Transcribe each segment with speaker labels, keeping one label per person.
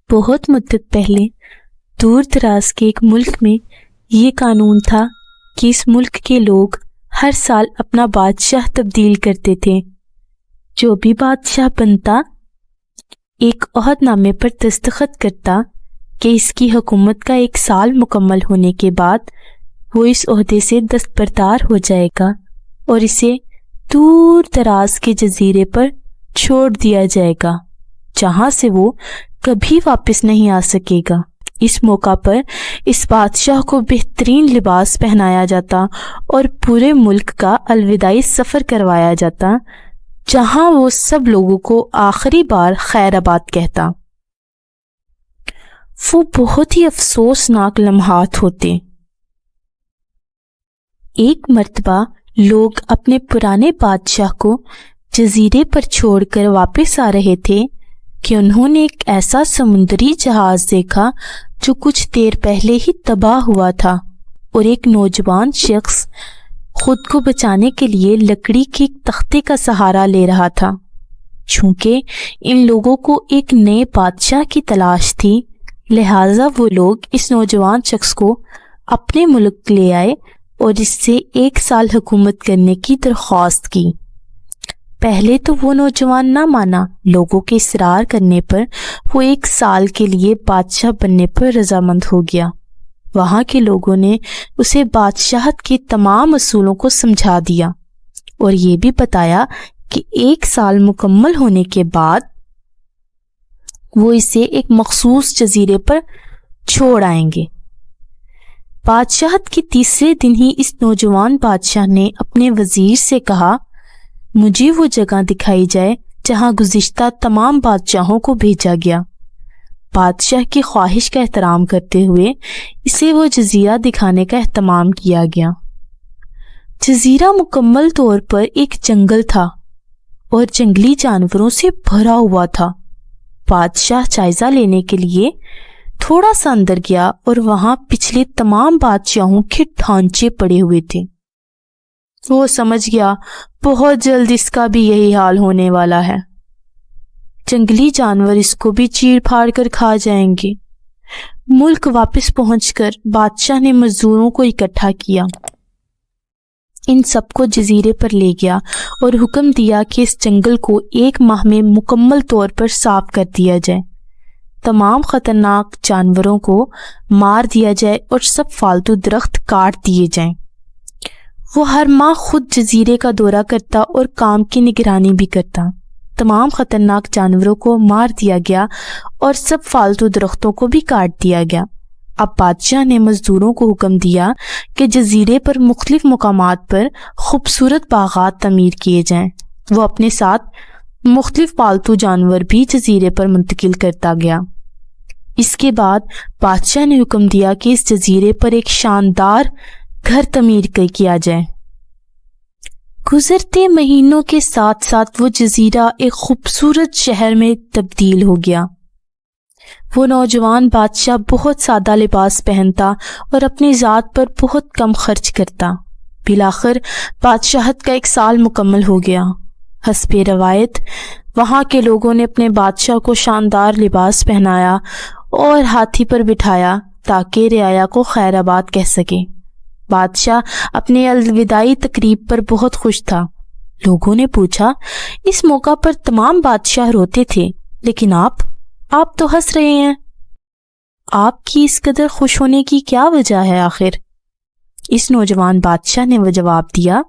Speaker 1: بہت مدت پہلے دور دراز کے ایک ملک میں یہ قانون تھا کہ اس ملک کے لوگ ہر سال اپنا بادشاہ تبدیل کرتے تھے۔ جو بھی بادشاہ بنتا ایک عہد نامے پر دستخط کرتا کہ اس کی حکومت کا 1 سال مکمل ہونے کے بعد وہ اس عہدے سے دستبردار ہو جائے گا اور اسے دور دراز کے جزیرے پر چھوڑ دیا جائے گا جہاں سے وہ کبھی واپس نہیں آ سکے گا۔ اس موقع پر اس بادشاہ کو بہترین لباس پہنایا جاتا اور پورے ملک کا الوداعی سفر کروایا جاتا جہاں وہ سب لوگوں کو آخری بار خیر آباد کہتا۔ وہ بہت ہی افسوسناک لمحات ہوتے۔ ایک مرتبہ لوگ اپنے پرانے بادشاہ کو جزیرے پر چھوڑ کر واپس آ رہے تھے کہ انہوں نے ایک ایسا سمندری جہاز دیکھا جو کچھ دیر پہلے ہی تباہ ہوا تھا، اور ایک نوجوان شخص خود کو بچانے کے لیے لکڑی کے ایک تختے کا سہارا لے رہا تھا۔ چونکہ ان لوگوں کو ایک نئے بادشاہ کی تلاش تھی، لہٰذا وہ لوگ اس نوجوان شخص کو اپنے ملک لے آئے اور اس سے 1 سال حکومت کرنے کی درخواست کی۔ پہلے تو وہ نوجوان نہ مانا، لوگوں کے اصرار کرنے پر وہ 1 سال کے لیے بادشاہ بننے پر رضامند ہو گیا۔ وہاں کے لوگوں نے اسے بادشاہت کے تمام اصولوں کو سمجھا دیا اور یہ بھی بتایا کہ 1 سال مکمل ہونے کے بعد وہ اسے ایک مخصوص جزیرے پر چھوڑ آئیں گے۔ بادشاہت کے 3رے دن ہی اس نوجوان بادشاہ نے اپنے وزیر سے کہا، مجھے وہ جگہ دکھائی جائے جہاں گزشتہ تمام بادشاہوں کو بھیجا گیا۔ بادشاہ کی خواہش کا احترام کرتے ہوئے اسے وہ جزیرہ دکھانے کا اہتمام کیا گیا۔ جزیرہ مکمل طور پر ایک جنگل تھا اور جنگلی جانوروں سے بھرا ہوا تھا۔ بادشاہ جائزہ لینے کے لیے تھوڑا سا اندر گیا اور وہاں پچھلے تمام بادشاہوں کے ڈھانچے پڑے ہوئے تھے۔ وہ سمجھ گیا بہت جلد اس کا بھی یہی حال ہونے والا ہے، جنگلی جانور اس کو بھی چیڑ پھاڑ کر کھا جائیں گے۔ ملک واپس پہنچ کر بادشاہ نے مزدوروں کو اکٹھا کیا، ان سب کو جزیرے پر لے گیا اور حکم دیا کہ اس جنگل کو 1 ماہ میں مکمل طور پر صاف کر دیا جائے، تمام خطرناک جانوروں کو مار دیا جائے اور سب فالتو درخت کاٹ دیے جائیں۔ وہ ہر ماہ خود جزیرے کا دورہ کرتا اور کام کی نگرانی بھی کرتا۔ تمام خطرناک جانوروں کو مار دیا گیا اور سب فالتو درختوں کو بھی کاٹ دیا گیا۔ اب بادشاہ نے مزدوروں کو حکم دیا کہ جزیرے پر مختلف مقامات پر خوبصورت باغات تعمیر کیے جائیں۔ وہ اپنے ساتھ مختلف پالتو جانور بھی جزیرے پر منتقل کرتا گیا۔ اس کے بعد بادشاہ نے حکم دیا کہ اس جزیرے پر ایک شاندار گھر تعمیر کیا جائے۔ گزرتے مہینوں کے ساتھ ساتھ وہ جزیرہ ایک خوبصورت شہر میں تبدیل ہو گیا۔ وہ نوجوان بادشاہ بہت سادہ لباس پہنتا اور اپنی ذات پر بہت کم خرچ کرتا۔ بالآخر بادشاہت کا 1 سال مکمل ہو گیا۔ حسب روایت وہاں کے لوگوں نے اپنے بادشاہ کو شاندار لباس پہنایا اور ہاتھی پر بٹھایا تاکہ رعایا کو خیر آباد کہہ سکے۔ بادشاہ اپنے الوداعی تقریب پر بہت خوش تھا۔ لوگوں نے پوچھا، اس موقع پر تمام بادشاہ روتے تھے لیکن آپ تو ہنس رہے ہیں، آپ کی اس قدر خوش ہونے کی کیا وجہ ہے آخر؟ اس نوجوان بادشاہ نے وہ جواب دیا،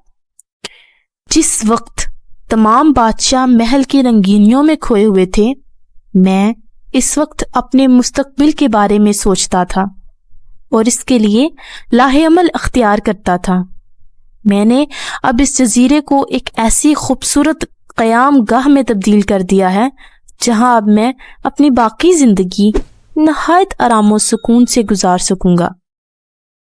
Speaker 1: جس وقت تمام بادشاہ محل کی رنگینیوں میں کھوئے ہوئے تھے، میں اس وقت اپنے مستقبل کے بارے میں سوچتا تھا اور اس کے لیے لاہ عمل اختیار کرتا تھا۔ میں نے اب اس جزیرے کو ایک ایسی خوبصورت قیام گاہ میں تبدیل کر دیا ہے جہاں اب میں اپنی باقی زندگی نہایت آرام و سکون سے گزار سکوں گا۔